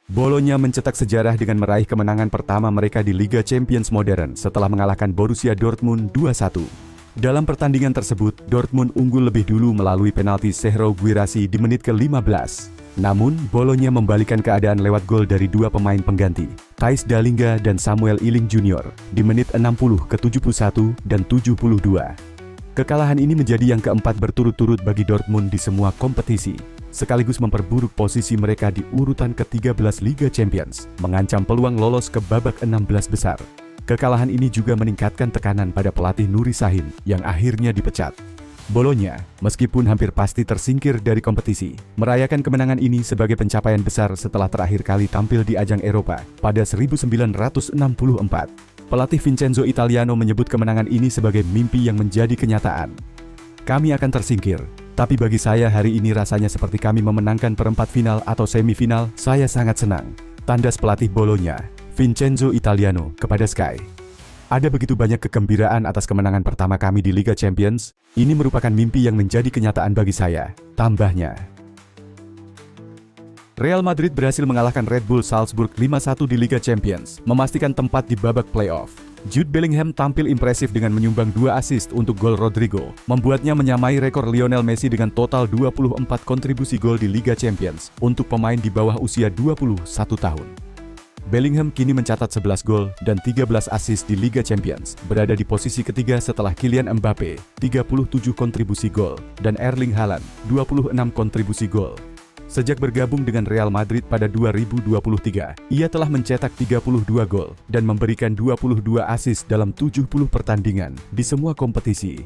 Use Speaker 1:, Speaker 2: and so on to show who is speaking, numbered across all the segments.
Speaker 1: Bolonya mencetak sejarah dengan meraih kemenangan pertama mereka di Liga Champions modern setelah mengalahkan Borussia Dortmund 2-1. Dalam pertandingan tersebut, Dortmund unggul lebih dulu melalui penalti Serhou Guirassy di menit ke-15. Namun, Bolonya membalikan keadaan lewat gol dari dua pemain pengganti, Thijs Dallinga dan Samuel Iling Junior, di menit 60 ke-71 dan 72. Kekalahan ini menjadi yang keempat berturut-turut bagi Dortmund di semua kompetisi, sekaligus memperburuk posisi mereka di urutan ke-13 Liga Champions, mengancam peluang lolos ke babak 16 besar. Kekalahan ini juga meningkatkan tekanan pada pelatih Nuri Sahin yang akhirnya dipecat. Bolonya, meskipun hampir pasti tersingkir dari kompetisi, merayakan kemenangan ini sebagai pencapaian besar setelah terakhir kali tampil di ajang Eropa pada 1964. Pelatih Vincenzo Italiano menyebut kemenangan ini sebagai mimpi yang menjadi kenyataan. Kami akan tersingkir, tapi bagi saya hari ini rasanya seperti kami memenangkan perempat final atau semifinal. Saya sangat senang, tandas pelatih Bolonya, Vincenzo Italiano, kepada Sky. Ada begitu banyak kegembiraan atas kemenangan pertama kami di Liga Champions. Ini merupakan mimpi yang menjadi kenyataan bagi saya, tambahnya. Real Madrid berhasil mengalahkan Red Bull Salzburg 5-1 di Liga Champions, memastikan tempat di babak playoff. Jude Bellingham tampil impresif dengan menyumbang 2 assist untuk gol Rodrigo, membuatnya menyamai rekor Lionel Messi dengan total 24 kontribusi gol di Liga Champions untuk pemain di bawah usia 21 tahun. Bellingham kini mencatat 11 gol dan 13 assist di Liga Champions, berada di posisi ketiga setelah Kylian Mbappe, 37 kontribusi gol, dan Erling Haaland, 26 kontribusi gol. Sejak bergabung dengan Real Madrid pada 2023, ia telah mencetak 32 gol dan memberikan 22 assist dalam 70 pertandingan di semua kompetisi.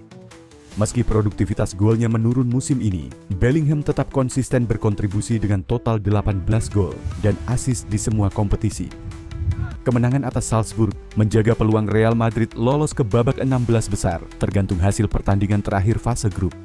Speaker 1: Meski produktivitas golnya menurun musim ini, Bellingham tetap konsisten berkontribusi dengan total 18 gol dan assist di semua kompetisi. Kemenangan atas Salzburg menjaga peluang Real Madrid lolos ke babak 16 besar, tergantung hasil pertandingan terakhir fase grup.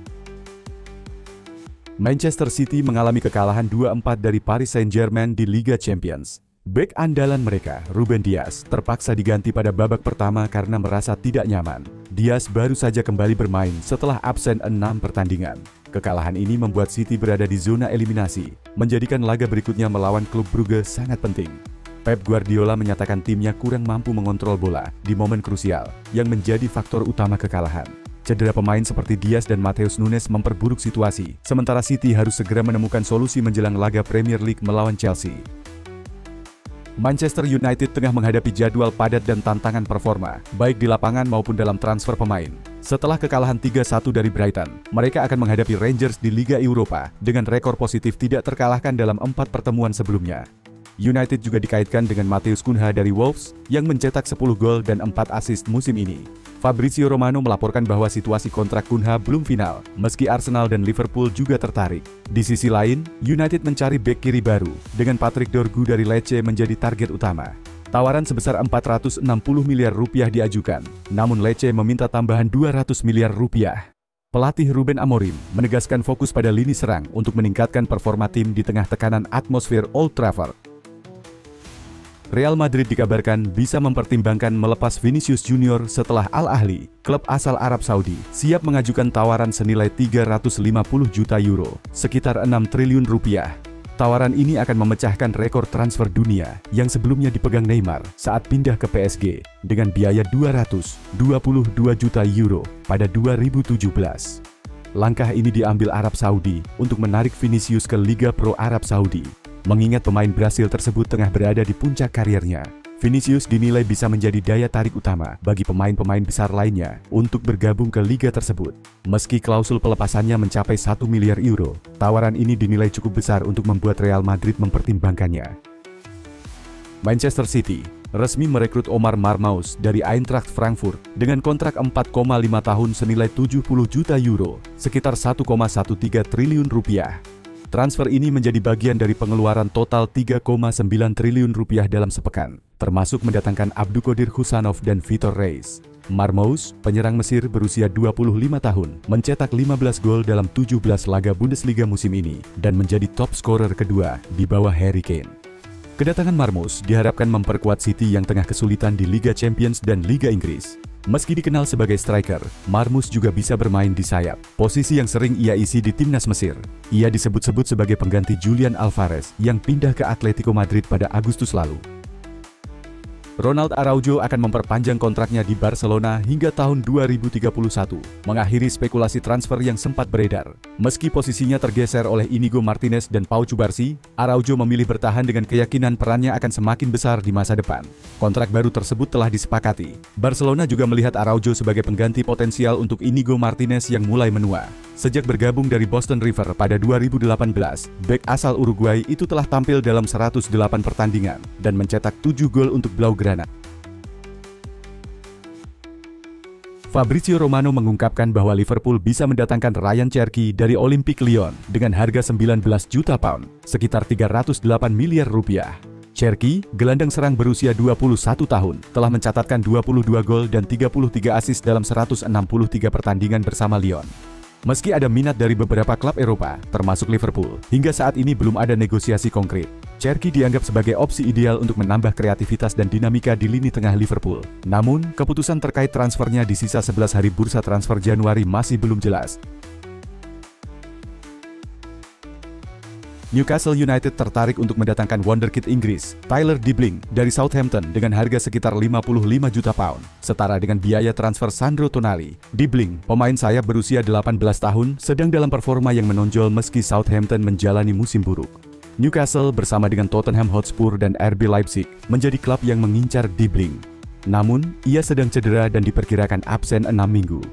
Speaker 1: Manchester City mengalami kekalahan 2-4 dari Paris Saint-Germain di Liga Champions. Bek andalan mereka, Ruben Dias, terpaksa diganti pada babak pertama karena merasa tidak nyaman. Dias baru saja kembali bermain setelah absen 6 pertandingan. Kekalahan ini membuat City berada di zona eliminasi, menjadikan laga berikutnya melawan klub Brugge sangat penting. Pep Guardiola menyatakan timnya kurang mampu mengontrol bola di momen krusial, yang menjadi faktor utama kekalahan. Cedera pemain seperti Dias dan Matheus Nunes memperburuk situasi, sementara City harus segera menemukan solusi menjelang laga Premier League melawan Chelsea. Manchester United tengah menghadapi jadwal padat dan tantangan performa, baik di lapangan maupun dalam transfer pemain. Setelah kekalahan 3-1 dari Brighton, mereka akan menghadapi Rangers di Liga Eropa dengan rekor positif tidak terkalahkan dalam 4 pertemuan sebelumnya. United juga dikaitkan dengan Matheus Cunha dari Wolves yang mencetak 10 gol dan 4 assist musim ini. Fabrizio Romano melaporkan bahwa situasi kontrak Cunha belum final, meski Arsenal dan Liverpool juga tertarik. Di sisi lain, United mencari bek kiri baru, dengan Patrick Dorgu dari Lecce menjadi target utama. Tawaran sebesar 460 miliar rupiah diajukan, namun Lecce meminta tambahan 200 miliar rupiah. Pelatih Ruben Amorim menegaskan fokus pada lini serang untuk meningkatkan performa tim di tengah tekanan atmosfer Old Trafford. Real Madrid dikabarkan bisa mempertimbangkan melepas Vinicius Junior setelah Al Ahly, klub asal Arab Saudi, siap mengajukan tawaran senilai 350 juta euro, sekitar 6 triliun rupiah. Tawaran ini akan memecahkan rekor transfer dunia yang sebelumnya dipegang Neymar saat pindah ke PSG dengan biaya 222 juta euro pada 2017. Langkah ini diambil Arab Saudi untuk menarik Vinicius ke Liga Pro Arab Saudi. Mengingat pemain Brasil tersebut tengah berada di puncak karirnya, Vinicius dinilai bisa menjadi daya tarik utama bagi pemain-pemain besar lainnya untuk bergabung ke liga tersebut. Meski klausul pelepasannya mencapai 1 miliar euro, tawaran ini dinilai cukup besar untuk membuat Real Madrid mempertimbangkannya. Manchester City resmi merekrut Omar Marmaus dari Eintracht Frankfurt dengan kontrak 4,5 tahun senilai 70 juta euro, sekitar 1,13 triliun rupiah. Transfer ini menjadi bagian dari pengeluaran total 3,9 triliun rupiah dalam sepekan, termasuk mendatangkan Abdulkadir Husanov dan Vitor Reis. Marmaus, penyerang Mesir berusia 25 tahun, mencetak 15 gol dalam 17 laga Bundesliga musim ini dan menjadi top scorer kedua di bawah Harry Kane. Kedatangan Marmaus diharapkan memperkuat City yang tengah kesulitan di Liga Champions dan Liga Inggris. Meski dikenal sebagai striker, Marmus juga bisa bermain di sayap, posisi yang sering ia isi di timnas Mesir. Ia disebut-sebut sebagai pengganti Julian Alvarez yang pindah ke Atletico Madrid pada Agustus lalu. Ronald Araujo akan memperpanjang kontraknya di Barcelona hingga tahun 2031, mengakhiri spekulasi transfer yang sempat beredar. Meski posisinya tergeser oleh Inigo Martinez dan Pau Cubarsí, Araujo memilih bertahan dengan keyakinan perannya akan semakin besar di masa depan. Kontrak baru tersebut telah disepakati. Barcelona juga melihat Araujo sebagai pengganti potensial untuk Inigo Martinez yang mulai menua. Sejak bergabung dari Boston River pada 2018, bek asal Uruguay itu telah tampil dalam 108 pertandingan dan mencetak 7 gol untuk Blaugrana. Fabrizio Romano mengungkapkan bahwa Liverpool bisa mendatangkan Ryan Cherki dari Olympique Lyon dengan harga 19 juta pound, sekitar 308 miliar rupiah. Cherki, gelandang serang berusia 21 tahun, telah mencatatkan 22 gol dan 33 assist dalam 163 pertandingan bersama Lyon. Meski ada minat dari beberapa klub Eropa, termasuk Liverpool, hingga saat ini belum ada negosiasi konkret. Cherki dianggap sebagai opsi ideal untuk menambah kreativitas dan dinamika di lini tengah Liverpool. Namun, keputusan terkait transfernya di sisa 11 hari bursa transfer Januari masih belum jelas. Newcastle United tertarik untuk mendatangkan wonderkid Inggris, Tyler Dibling, dari Southampton dengan harga sekitar 55 juta pound, setara dengan biaya transfer Sandro Tonali. Dibling, pemain sayap berusia 18 tahun, sedang dalam performa yang menonjol meski Southampton menjalani musim buruk. Newcastle bersama dengan Tottenham Hotspur dan RB Leipzig menjadi klub yang mengincar Dibling. Namun, ia sedang cedera dan diperkirakan absen 6 minggu.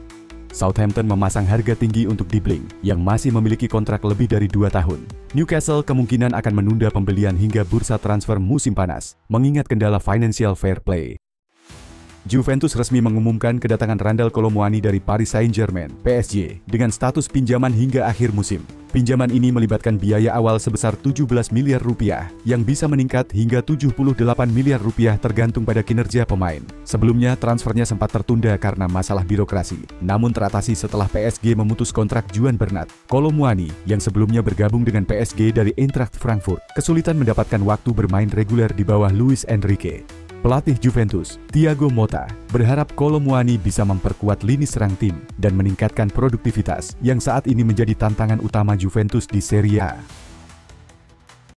Speaker 1: Southampton memasang harga tinggi untuk Dibling, yang masih memiliki kontrak lebih dari 2 tahun. Newcastle kemungkinan akan menunda pembelian hingga bursa transfer musim panas, mengingat kendala financial fair play. Juventus resmi mengumumkan kedatangan Randal Kolo Muani dari Paris Saint-Germain, PSG, dengan status pinjaman hingga akhir musim. Pinjaman ini melibatkan biaya awal sebesar 17 miliar rupiah, yang bisa meningkat hingga 78 miliar rupiah tergantung pada kinerja pemain. Sebelumnya, transfernya sempat tertunda karena masalah birokrasi, namun teratasi setelah PSG memutus kontrak Juan Bernat. Kolo Muani, yang sebelumnya bergabung dengan PSG dari Eintracht Frankfurt, kesulitan mendapatkan waktu bermain reguler di bawah Luis Enrique. Pelatih Juventus, Thiago Motta, berharap Kolo Muani bisa memperkuat lini serang tim dan meningkatkan produktivitas yang saat ini menjadi tantangan utama Juventus di Serie A.